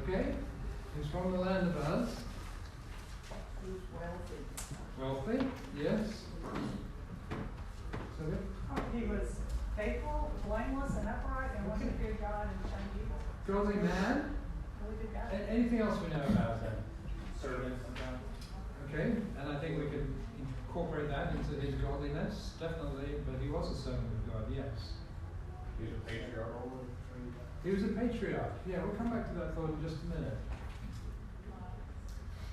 Okay? He's from the land of Uz. He's wealthy. Wealthy, yes. So, He was faithful, blameless, and upright, and one who feared God and shunned evil. godly man. Really good guy. Anything else we know about him? Servant sometimes. Okay, and I think we can incorporate that into his godliness, definitely, but he was a servant of God, yes. He's a patriarch. He was a patriarch. Yeah, we'll come back to that thought in just a minute.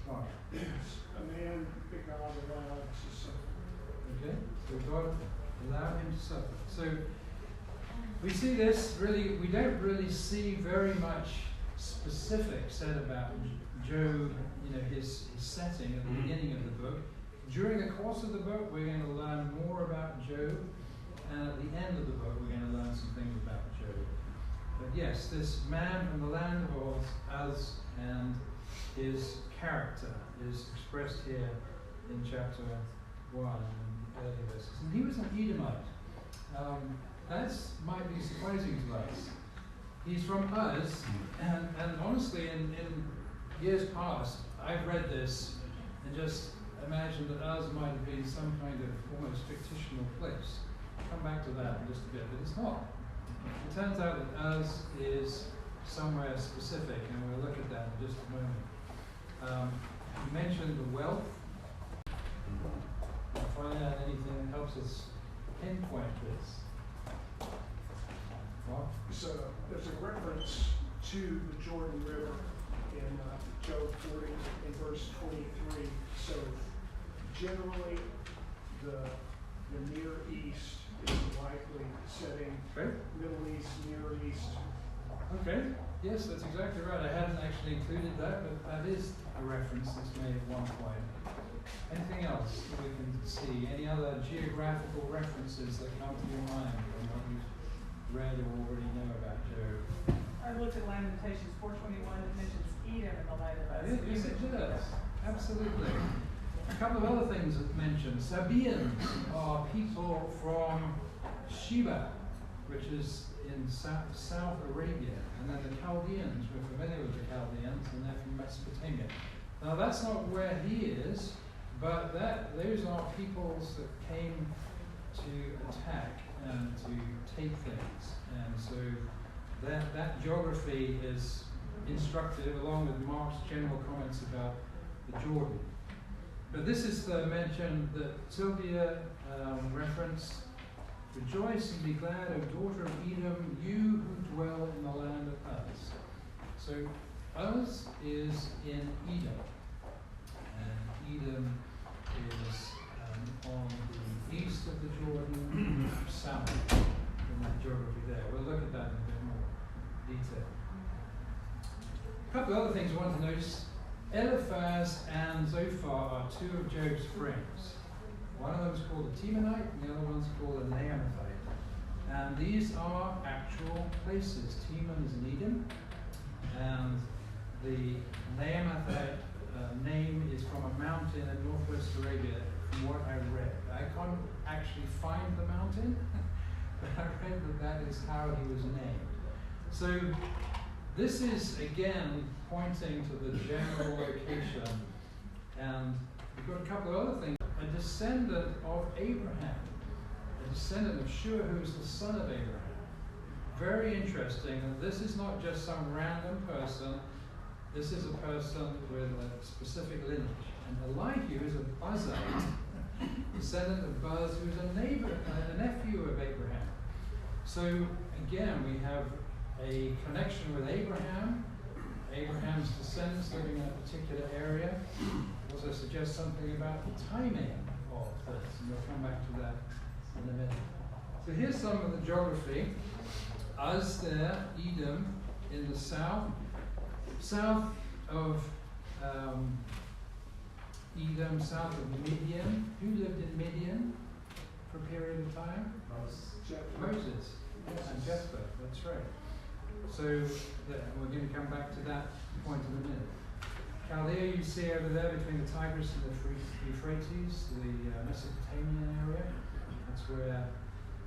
Mark. A man that God allowed to suffer. Okay, so God allowed him to suffer. So we see this really, we don't really see very much specific said about Job, his setting at the beginning of the book. During the course of the book, we're going to learn more about Job, and at the end of the book, we're going to learn some things about Job. But yes, this man from the land of Uz and his character is expressed here in chapter 1 and early verses. And he was an Edomite. That might be surprising to us. He's from Uz, and honestly, in years past, I've read this and just imagined that Uz might have been some kind of almost fictional place. I'll come back to that in just a bit, but it's not. It turns out that Uz is somewhere specific, and we'll look at that in just a moment. You mentioned the wealth. Find out anything that helps us pinpoint this. What? So there's a reference to the Jordan River in Job 40 in verse 23. So generally, the Near East is likely setting. Okay. Middle East, Near East. Okay. Yes, that's exactly right. I hadn't actually included that, but that is a reference that's made at one point. Anything else that we can see? Any other geographical references that come to your mind from what you've read or already know about Job? I looked at Lamentations 4:21. It mentions Edom in the land of Uz. Yes, it does. Absolutely. A couple of other things that mentioned. Sabaeans are people from Sheba, which is in South Arabia. And then the Chaldeans, we're familiar with the Chaldeans, and they're from Mesopotamia. Now that's not where he is, but those are peoples that came to attack and to take things. And so that geography is instructive, along with Mark's general comments about the Jordan. But this is the mention that Sylvia referenced. Rejoice and be glad, O daughter of Edom, you who dwell in the land of Uz. So Uz is in Edom. And Edom is on the east of the Jordan, south in that geography there. We'll look at that in a bit more detail. A couple of other things I want to notice. Eliphaz and Zophar are two of Job's friends. One of them is called a Temanite, and the other one's called a Naamathite. And these are actual places. Teman is in Edom, and the Naamathite name is from a mountain in northwest Arabia, from what I read. I can't actually find the mountain, but I read that is how he was named. So this is, again, pointing to the general location. And we've got a couple of other things. A descendant of Abraham, a descendant of Shua, who is the son of Abraham. Very interesting. And this is not just some random person. This is a person with a specific lineage. And Elihu is a Buzzite, descendant of Buz, who is a nephew of Abraham. So again, we have a connection with Abraham, Abraham's descendants living in a particular area. Also suggests something about the timing of this, and we'll come back to that in a minute. So here's some of the geography. Uz there, Edom in the south of Edom, south of Midian. Who lived in Midian for a period of time? Moses and Jephthah, that's right. So we're going to come back to that point in a minute. Chaldea you see over there between the Tigris and the Euphrates, the Mesopotamian area. That's where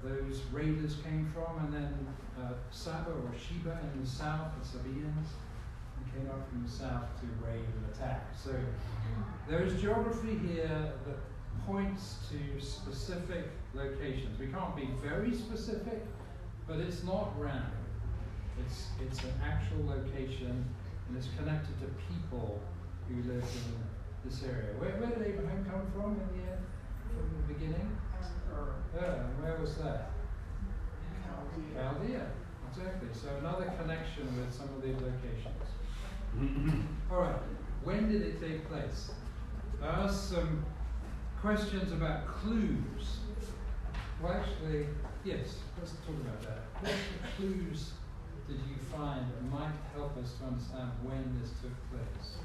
those raiders came from. And then Saba or Sheba in the south, the Sabaeans. came up from the south to raid and attack. So there is geography here that points to specific locations. We can't be very specific, but it's not random. It's an actual location, and it's connected to people who live in this area. Where did Abraham come from from the beginning? Where was that? Chaldea. Exactly. So another connection with some of these locations. All right. When did it take place? I asked some questions about clues. Well, actually, yes. Let's talk about that. What clues did you find that might help us to understand when this took place?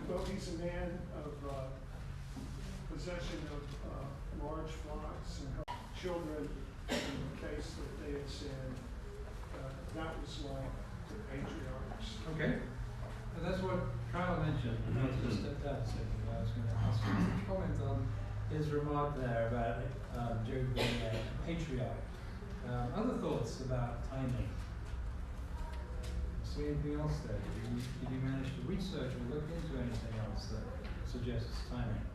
Well, he's a man of possession of large flocks and children. In the case that they had said, that was like the patriarchs. Okay. And that's what Kyle mentioned. I just stepped out a second. I was going to ask you to comment on his remark there about Job being a patriarch. Other thoughts about timing? See anything else there? Did you manage to research or look into anything else that suggests timing?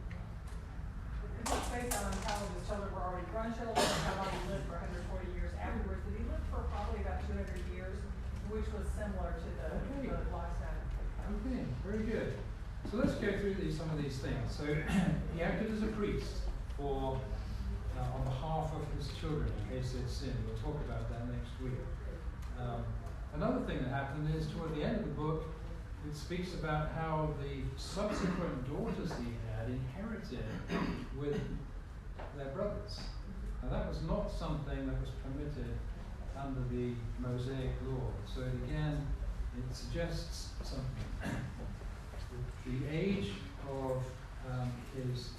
It's based on how the children were already grown children, how long he lived for 140 years afterwards. But he lived for probably about 200 years, which was similar to the lifestyle. Okay, very good. So let's go through some of these things. So he acted as a priest for on behalf of his children in case they'd sinned. We'll talk about that next week. Another thing that happened is toward the end of the book, it speaks about how the subsequent daughters he had inherited with their brothers. Now that was not something that was permitted under the Mosaic law. So again, it suggests something. The age of his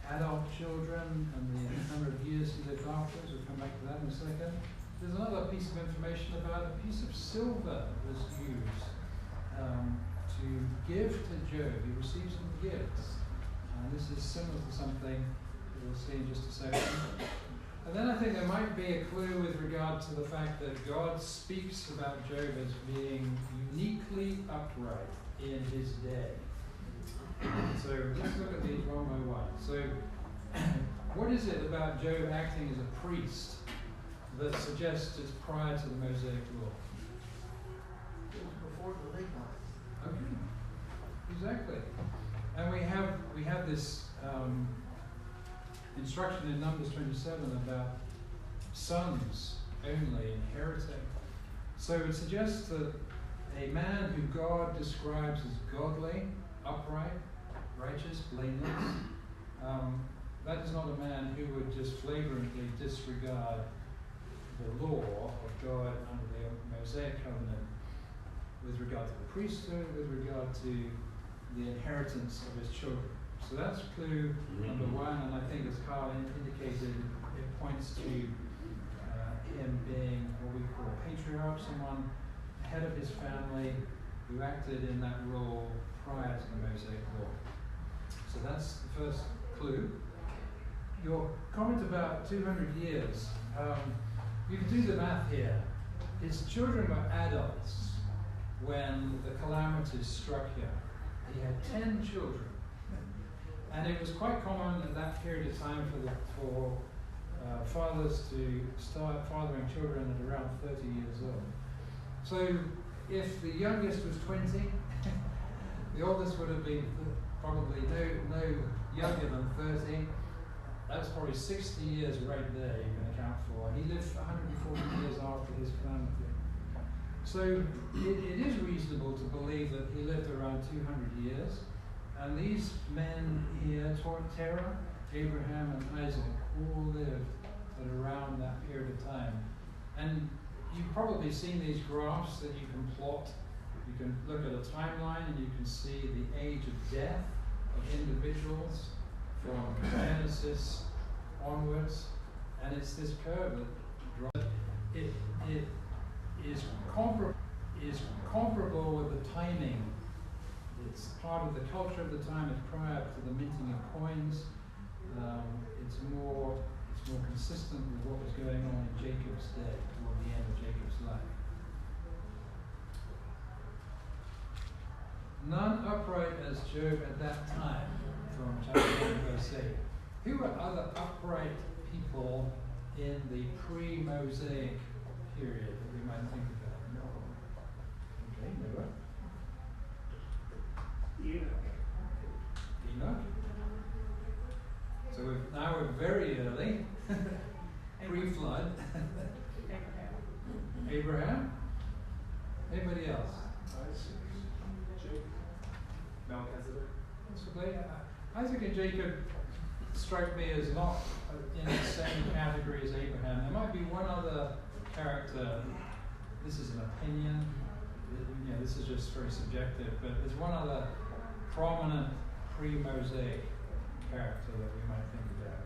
adult children and the number of years he lived afterwards, we'll come back to that in a second. There's another piece of information about a piece of silver that was used to give to Job. He received some gifts. This is similar to something we'll see in just a second. And then I think there might be a clue with regard to the fact that God speaks about Job as being uniquely upright in his day. So let's look at these one by one. So what is it about Job acting as a priest that suggests it's prior to the Mosaic law? It was before the Levites. Okay, exactly. And we have this instruction in Numbers 27 about sons only inheriting. So it suggests that a man who God describes as godly, upright, righteous, blameless, that is not a man who would just flagrantly disregard the law of God under the Mosaic covenant with regard to the priesthood, with regard to the inheritance of his children. So that's clue number one, and I think as Carl indicated, it points to him being what we call a patriarch, someone head of his family who acted in that role prior to the Mosaic law. So that's the first clue. Your comment about 200 years, you can do the math here. His children were adults when the calamities struck him. He had 10 children. And it was quite common at that period of time for fathers to start fathering children at around 30 years old. So if the youngest was 20, the oldest would have been probably no younger than 30. That's probably 60 years right there you can account for. He lived 140 years after his calamity. So it is reasonable to believe that he lived around 200 years. And these men here, Terah, Abraham, and Isaac, all lived at around that period of time. And you've probably seen these graphs that you can plot. You can look at a timeline and you can see the age of death of individuals from Genesis onwards. And it's this curve that draws. It is comparable with the timing. It's part of the culture of the time. It's prior to the minting of coins. It's more consistent Jacob's day, toward the end of Jacob's life. None upright as Job at that time, from chapter 1 verse 8. Who were other upright people in the pre-Mosaic period that we might think about? No. Okay, Noah. Enoch. So now we're very early, pre-flood. Abraham. Anybody else? Melchizedek. Possibly. Isaac and Jacob strike me as not in the same category as Abraham. There might be one other character. This is an opinion. You know, this is just very subjective, but there's one other prominent pre-Mosaic character that we might think about.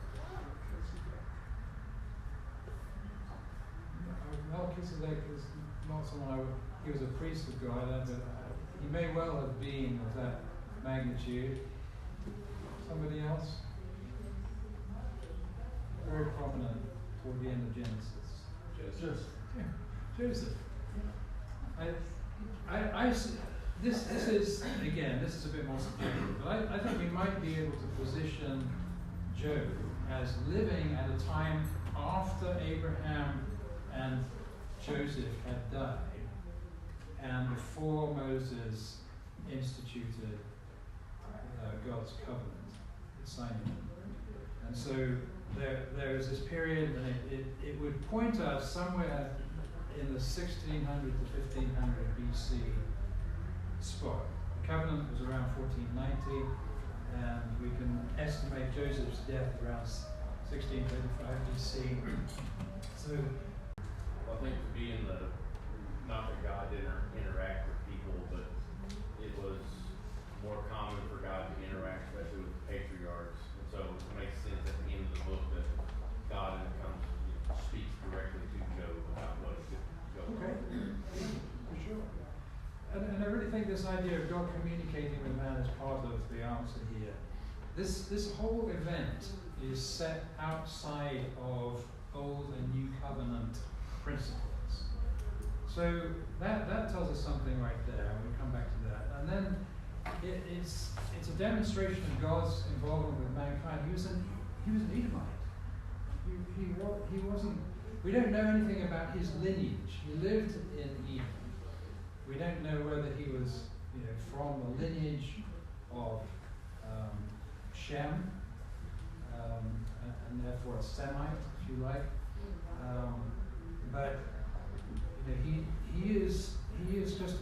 Melchizedek is not someone he was a priest of God, but he may well have been of that magnitude. Somebody else? Very prominent toward the end of Genesis. Joseph. Yeah, Joseph. This is, again, this is a bit more subjective, but I think we might be able to position Job as living at a time after Abraham and Joseph had died and before Moses instituted God's covenant, signing it. And so there is this period, and it would point us somewhere in the 1600 to 1500 BC spot. The covenant was around 1490, and we can estimate Joseph's death around 1635 BC. So, Well, I think to be in the, not that God didn't interact with people, but it was more common for God to interact, especially with the patriarchs. And so it makes sense at the end of the book that God speaks directly to Job about what is going on. okay, for sure. And I really think this idea of God communicating with man is part of the answer here. This whole event is set outside of Old and New Covenant principles. So that tells us something right there, and we'll come back to that. And then it's a demonstration of God's involvement with mankind. He was an Edomite. He wasn't. We don't know anything about his lineage. He lived in Edom. We don't know whether he was, from the lineage of Shem, and therefore a Semite, if you like. But he is just.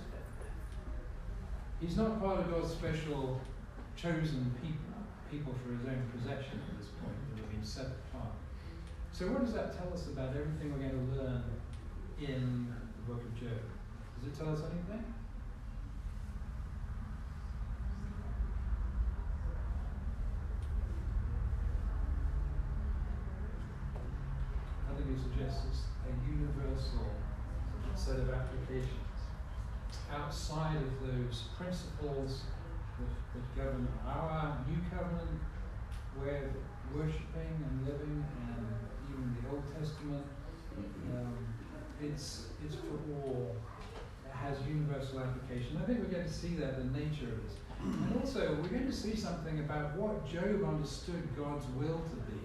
He's not part of God's special chosen people for his own possession at this point that have been set apart. So what does that tell us about everything we're going to learn in the book of Job? Does it tell us anything? I think it suggests a universal set of applications outside of those principles that govern our new covenant way of worshipping and living, and even the Old Testament. It's for all. It has universal application. I think we're going to see that, the nature of it. And also, we're going to see something about what Job understood God's will to be.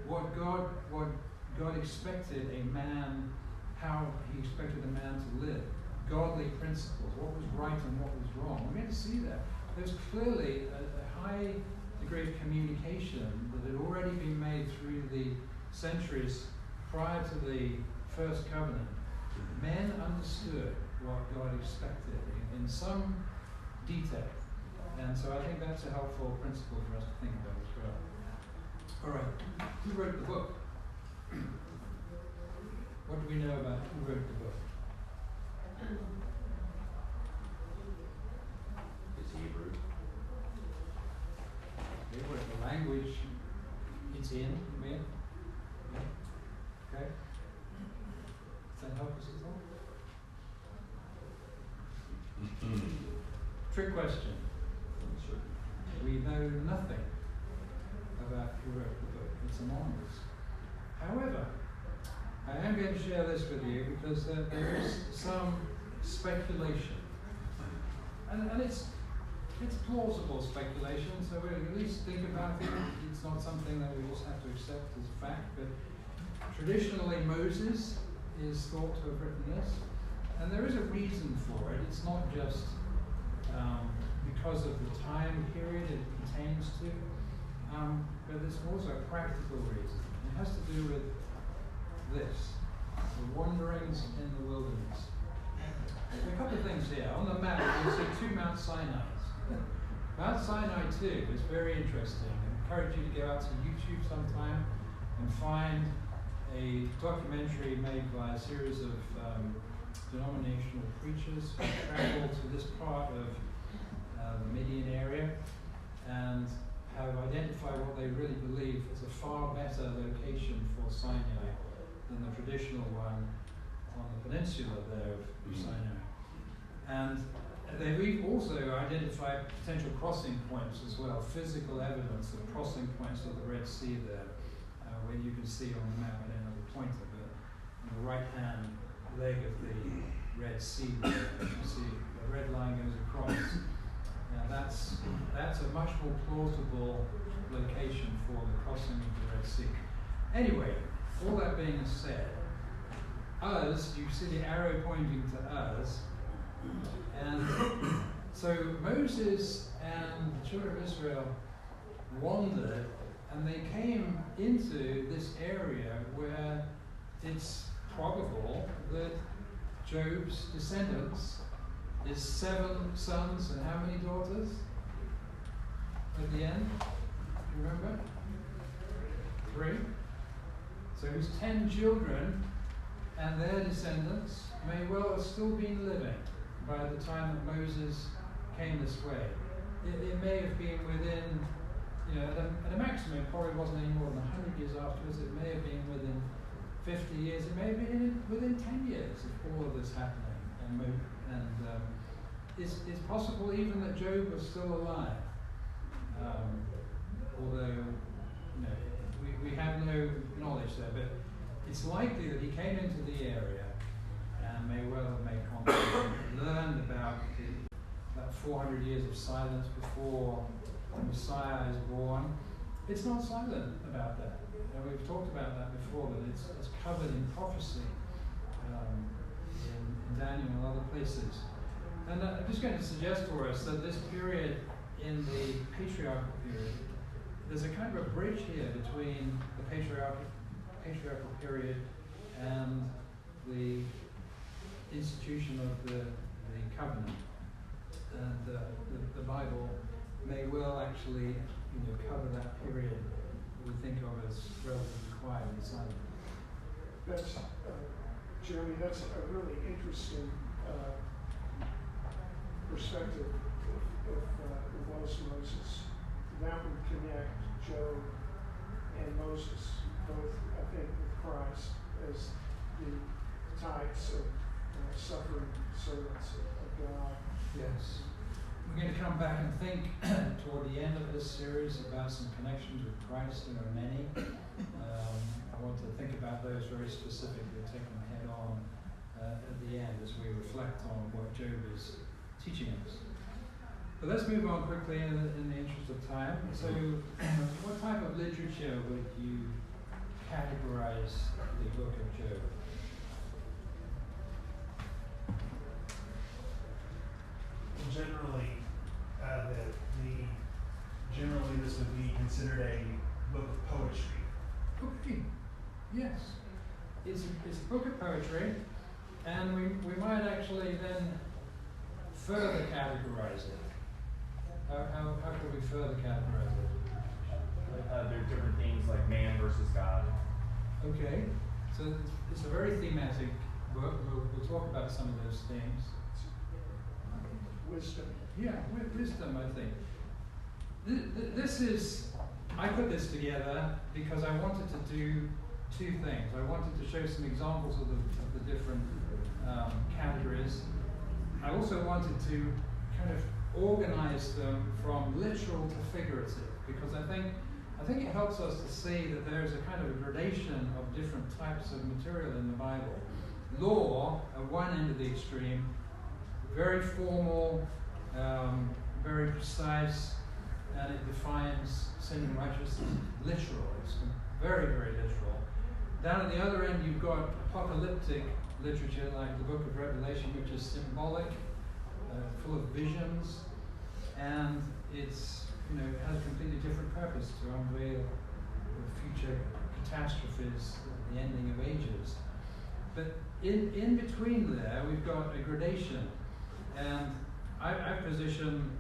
What God expected a man, how he expected a man to live. Godly principles, what was right and what was wrong. We're going to see that. There's clearly a high degree of communication that had already been made through the centuries prior to the first covenant. Men understood what God expected in some detail. And so I think that's a helpful principle for us to think about as well. All right, who wrote the book? What do we know about who wrote the book? It's Hebrew. Okay, what the language it's in, man? Okay. Does that help us at all? Trick question. We know nothing about who wrote the book. It's anonymous. However, I I'm going to share this with you because there is some speculation, and it's plausible speculation, so we'll at least think about it. It's not something that we just have to accept as a fact, but traditionally Moses is thought to have written this, and there is a reason for it. It's not just because of the time period it pertains to, but there's also a practical reason. It has to do with this, the wanderings in the wilderness. A couple of things here. On the map, you'll see two Mount Sinais. Mount Sinai too is very interesting. I encourage you to go out to YouTube sometime and find a documentary made by a series of denominational preachers who travel to this part of the Midian area and have identified what they really believe is a far better location for Sinai than the traditional one on the peninsula there of Sinai. And they've also identified potential crossing points as well, physical evidence of crossing points of the Red Sea there, where you can see on the map, I don't have a pointer, but on the right-hand leg of the Red Sea there, you can see the red line goes across. Now that's a much more plausible location for the crossing of the Red Sea. Anyway, all that being said, Uz, you see the arrow pointing to Uz, and so Moses and the children of Israel wandered, and they came into this area where it's probable that Job's descendants is 7 sons and how many daughters at the end? Do you remember? 3. So it was 10 children, and their descendants may well have still been living by the time that Moses came this way. It may have been within, at a maximum, it probably wasn't any more than 100 years afterwards. It may have been within 50 years. It may have been within 10 years of all of this happening. It's possible even that Job was still alive, although we have no knowledge there. But it's likely that he came into the area and may well have made contact, learned about that 400 years of silence before the Messiah is born. It's not silent about that. We've talked about that before, that it's covered in prophecy in Daniel and other places. And I'm just going to suggest for us that this period in the patriarchal period, there's a kind of a bridge here between the patriarchal period and the institution of the covenant. And the Bible may well actually cover that period we think of as relatively quiet and silent. That's, Jeremy, that's a really interesting perspective. If it was Moses, that would connect Job and Moses, both, I think, with Christ as the types of suffering servants of God. Yes. We're going to come back and think toward the end of this series about some connections with Christ. There are many. I want to think about those very specifically, take them head on at the end as we reflect on what Job is teaching us. But let's move on quickly in the interest of time. So, what type of literature would you categorize the book of Job? Generally, this would be considered a book of poetry. Okay. Yes. It's a book of poetry, and we might actually then further categorize it. How could we further categorize it? There are different themes like man versus God. Okay. So it's a very thematic book. We'll talk about some of those themes. Wisdom. Yeah, wisdom, I think. This is, I put this together because I wanted to do 2 things. I wanted to show some examples of the different categories. I also wanted to kind of organize them from literal to figurative, because I think I think it helps us to see that there is a kind of a gradation of different types of material in the Bible. Law, at one end of the extreme, very formal, very precise, and it defines sin and righteousness. Literal, it's very, very literal. Down at the other end, you've got apocalyptic literature like the book of Revelation, which is symbolic, full of visions, and it's, it has a completely different purpose to unveil the future catastrophes, the ending of ages. But in between there, we've got a gradation, and I position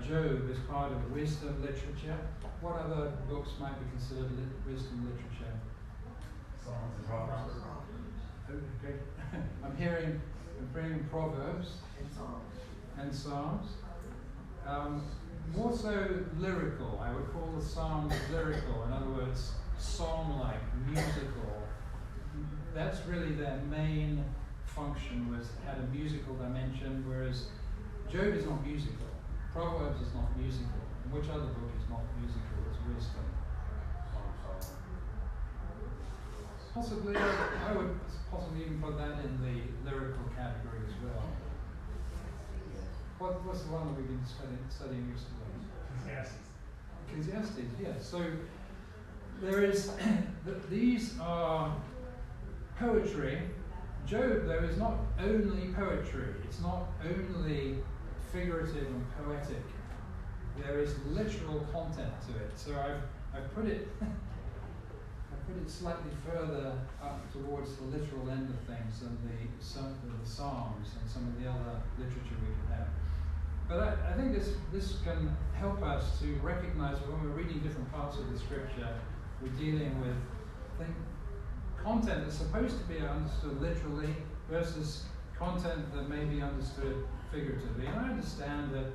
Job as part of wisdom literature. What other books might be considered wisdom literature? Songs and Proverbs. Okay. I'm hearing Proverbs and Psalms. More so lyrical. I would call the Psalms lyrical. In other words, song-like, musical. That's really their main function, was had a musical dimension, whereas Job is not musical. Proverbs is not musical. And which other book is not musical? It's wisdom. Possibly, I would possibly even put that in the lyrical category as well. What's the one that we've been studying recently? Ecclesiastes. Ecclesiastes, yes. So there is, these are poetry. Job, though, is not only poetry. It's not only figurative and poetic. There is literal content to it. So I've put it slightly further up towards the literal end of things than the Psalms and some of the other literature we could have. But I think this can help us to recognize that when we're reading different parts of the scripture, we're dealing with content that's supposed to be understood literally versus content that may be understood figuratively. And I understand that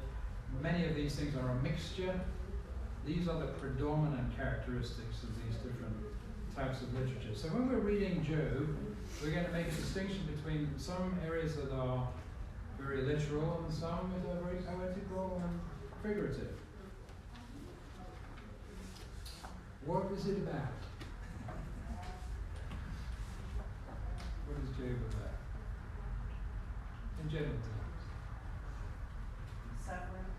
many of these things are a mixture. These are the predominant characteristics of these different types of literature. So when we're reading Job, we're going to make a distinction between some areas that are very literal and some that are very poetical and figurative. What is it about? What is Job about? In general terms. Suffering.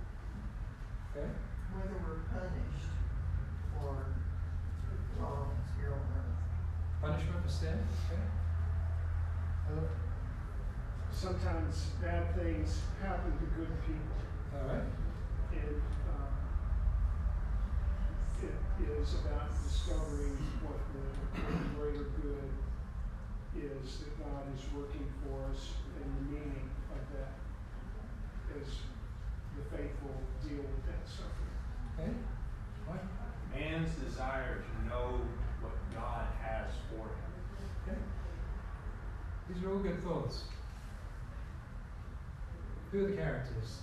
Okay? Whether we're punished for wrongs here on earth. Punishment for sin? Okay. Sometimes bad things happen to good people. All right. And it is about discovering what the greater good is that God is working for us, and the meaning of that as the faithful deal with that suffering. Okay. What? Man's desire to know what God has for him. Okay. These are all good thoughts. Who are the characters?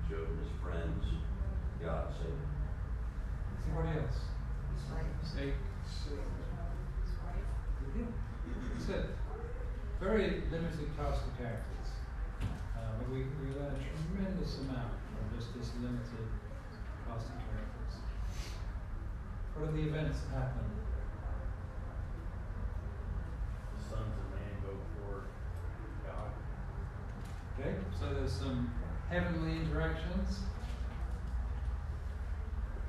Job and his friends, God saved him. Anybody else? Slaves. Good deal. That's it. Very limited cast of characters. But we learn a tremendous amount from just this limited cast of characters. What are the events that happen? The sons of man go before God. Okay, so there's some heavenly interactions.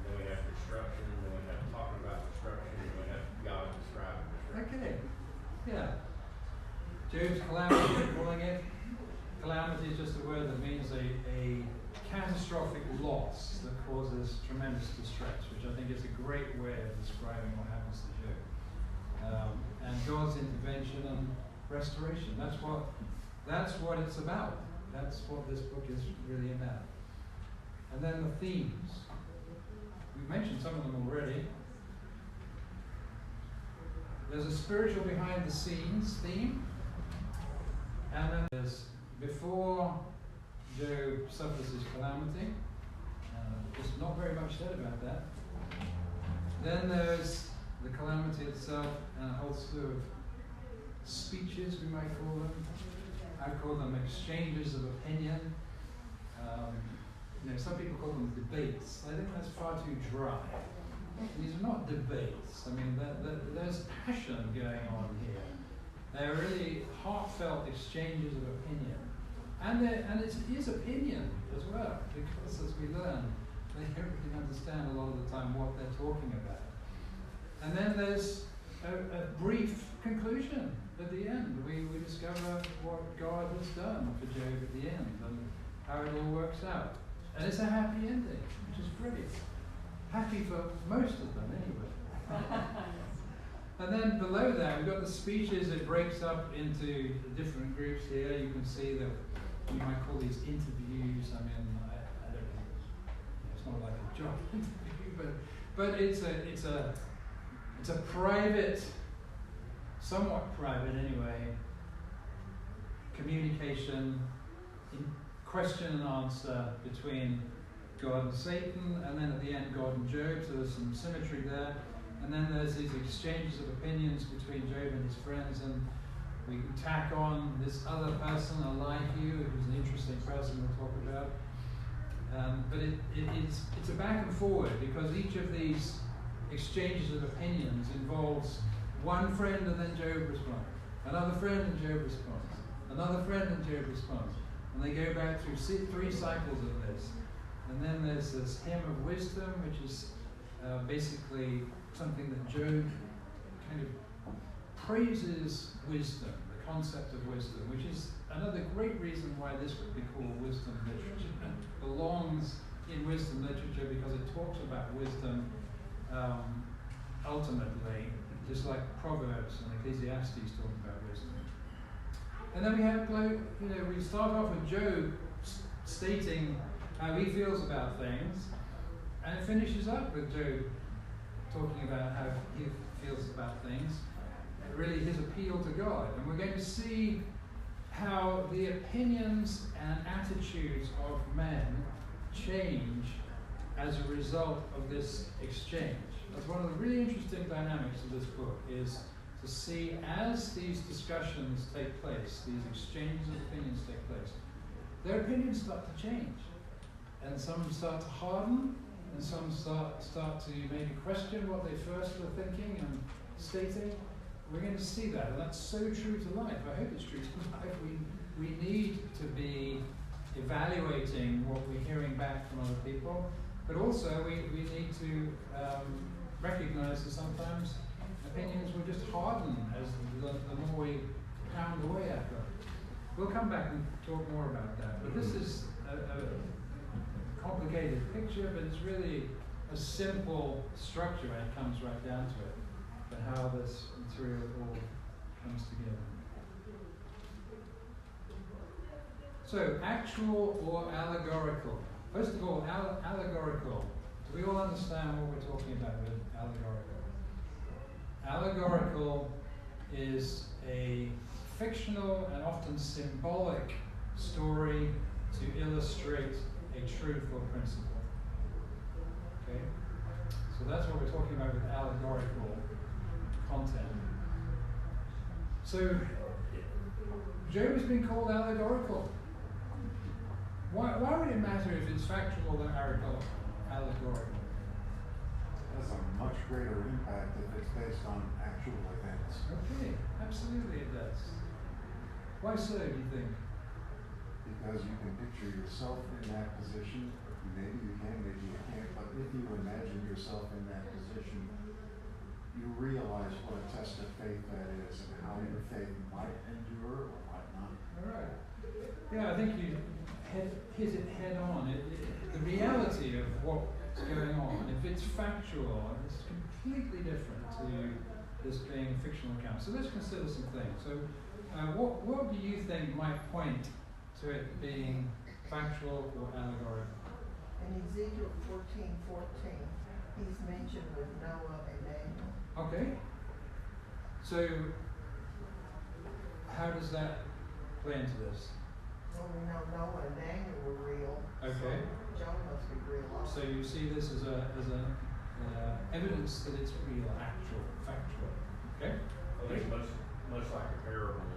Then we have destruction, then we have talking about destruction, then we have God describing destruction. Okay, yeah. Job's calamity, calling it. Calamity is just a word that means a catastrophic loss that causes tremendous distress, which I think is a great way of describing what happens to Job. And God's intervention and restoration. That's what it's about. That's what this book is really about. And then the themes. We've mentioned some of them already. There's a spiritual behind the scenes theme. And then there's before Job suffers his calamity. There's not very much said about that. Then there's the calamity itself and a whole slew of speeches, we might call them. I call them exchanges of opinion. some people call them debates. I think that's far too dry. These are not debates. I mean, there's passion going on here. They're really heartfelt exchanges of opinion. And it is opinion as well, because as we learn, they don't really understand a lot of the time what they're talking about. And then there's a brief conclusion at the end. We discover what God has done for Job at the end and how it all works out. And it's a happy ending, which is brilliant. Happy for most of them, anyway. And then below that, we've got the speeches. It breaks up into different groups here. You can see that you might call these interviews. I mean, I don't know. It's not like a job interview, but it's a private, somewhat private anyway, communication, question and answer between God and Satan, and then at the end God and Job, so there's some symmetry there. And then there's these exchanges of opinions between Job and his friends, and we tack on this other person, Elihu, who's an interesting person we'll talk about. But it's a back and forward, because each of these exchanges of opinions involves one friend and then Job responds, another friend and Job responds, another friend and Job responds. And they go back through 3 cycles of this. And then there's this hymn of wisdom, which is basically something that Job kind of praises wisdom, the concept of wisdom, which is another great reason why this would be called wisdom literature. It belongs in wisdom literature because it talks about wisdom ultimately, just like Proverbs and Ecclesiastes talk about wisdom. And then we have, we start off with Job stating how he feels about things, and it finishes up with Job talking about how he feels about things, really his appeal to God. And we're going to see how the opinions and attitudes of men change as a result of this exchange. That's one of the really interesting dynamics of this book, is to see as these discussions take place, these exchanges of opinions take place, their opinions start to change. And some start to harden, and some start to maybe question what they first were thinking and stating. We're going to see that, and that's so true to life. I hope it's true to life. We need to be evaluating what we're hearing back from other people, but also we need to recognize that sometimes opinions will just harden as the more we pound away at them. We'll come back and talk more about that. But this is a complicated picture, but it's really a simple structure when it comes right down to it, but how this material all comes together. So, actual or allegorical? First of all, allegorical. Do we all understand what we're talking about with allegorical? Allegorical is a fictional and often symbolic story to illustrate a truth or principle. Okay? So that's what we're talking about with allegorical content. So, Job has been called allegorical. Why would it matter if it's factual or allegorical? It has a much greater impact if it's based on actual events. Okay, absolutely it does. Why so, do you think? Because you can picture yourself in that position. Maybe you can, maybe you can't, but if you imagine yourself in that position, you realize what a test of faith that is and how your faith might endure or might not. All right. Yeah, I think you hit it head on. The reality of what's going on, if it's factual, it's completely different to this being a fictional account. So let's consider some things. So what do you think might point to it being factual or allegorical? In Ezekiel 14:14, he's mentioned with Noah and Daniel. Okay. So how does that play into this? Well, we know Noah and Daniel were real. Okay. So Jonah must be real also. So you see this as evidence that it's real, actual, factual. Okay. I think much like the parables,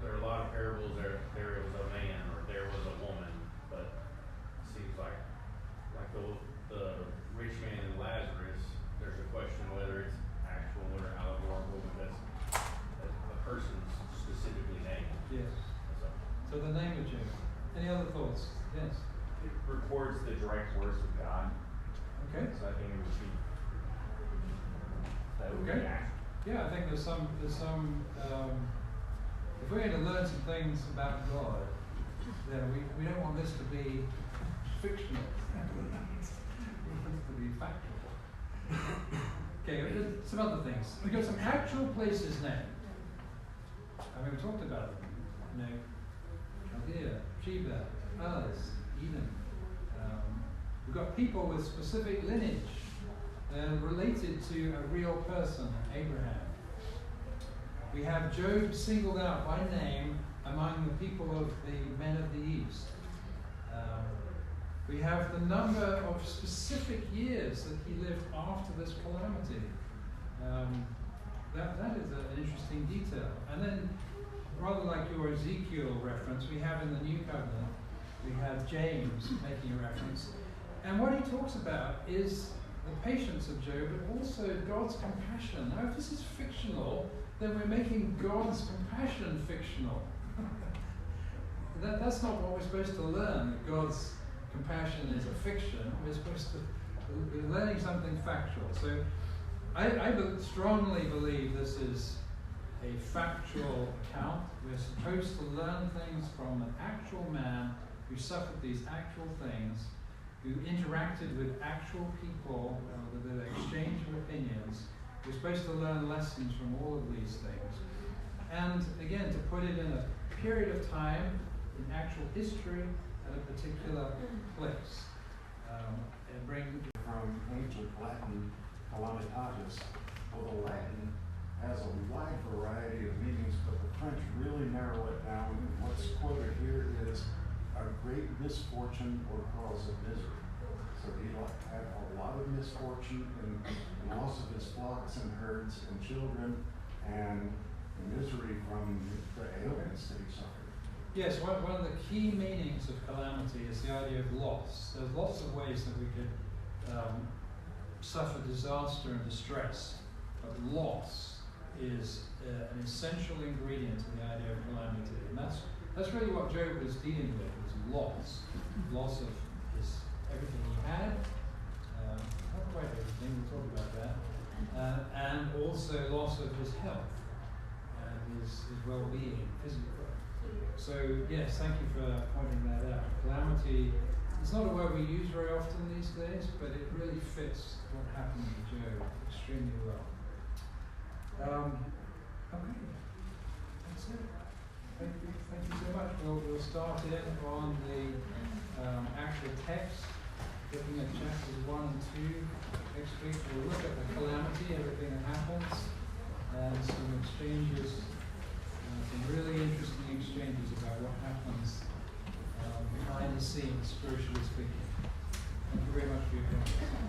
there are a lot of parables there was a man or there was a woman, but see It records the direct words of God, Okay? so I think it would be, that would be Okay. accurate. Yeah, I think there's some, if we're going to learn some things about God, then we don't want this to be fictional. We want it to be factual. Okay, some other things. We've got some actual places named. I mean, we talked about them. You know, Chaldea, Sheba, Uz, Edom. We've got people with specific lineage. They're related to a real person, Abraham. We have Job singled out by name among the people of the men of the East. We have the number of specific years that he lived after this calamity. That is an interesting detail. And then, rather like your Ezekiel reference, we have in the New Covenant, we have James making a reference. And what he talks about is the patience of Job, but also God's compassion. Now, if this is fictional, then we're making God's compassion fictional. That's not what we're supposed to learn, that God's compassion is a fiction. We're supposed to be learning something factual. So I strongly believe this is a factual account. We're supposed to learn things from an actual man who suffered these actual things, who interacted with actual people, with an exchange of opinions. We're supposed to learn lessons from all of these things. And again, to put it in a period of time, in actual history, at a particular place. And bring From ancient Latin calamitatis, well, the Latin has a wide variety of meanings, but the French really narrow it down. And what's quoted here is a great misfortune or cause of misery. So he had a lot of misfortune and loss of his flocks and herds and children, and misery from the ailments that he suffered. Yes, one of the key meanings of calamity is the idea of loss. There's lots of ways that we could suffer disaster and distress, but loss is an essential ingredient to the idea of calamity. And that's really what Job was dealing with, was loss. Loss of everything he had, not quite everything, we'll talk about that, and also loss of his health and his well-being, physical. So yes, thank you for pointing that out. Calamity is not a word we use very often these days, but it really fits what happened to Job extremely well. Okay, that's it. Thank you so much. We'll start in on the actual text, looking at chapters 1 and 2. Next week we'll look at the calamity, everything that happens, and some exchanges. Some really interesting exchanges about what happens behind the scenes, spiritually speaking. Thank you very much for your time.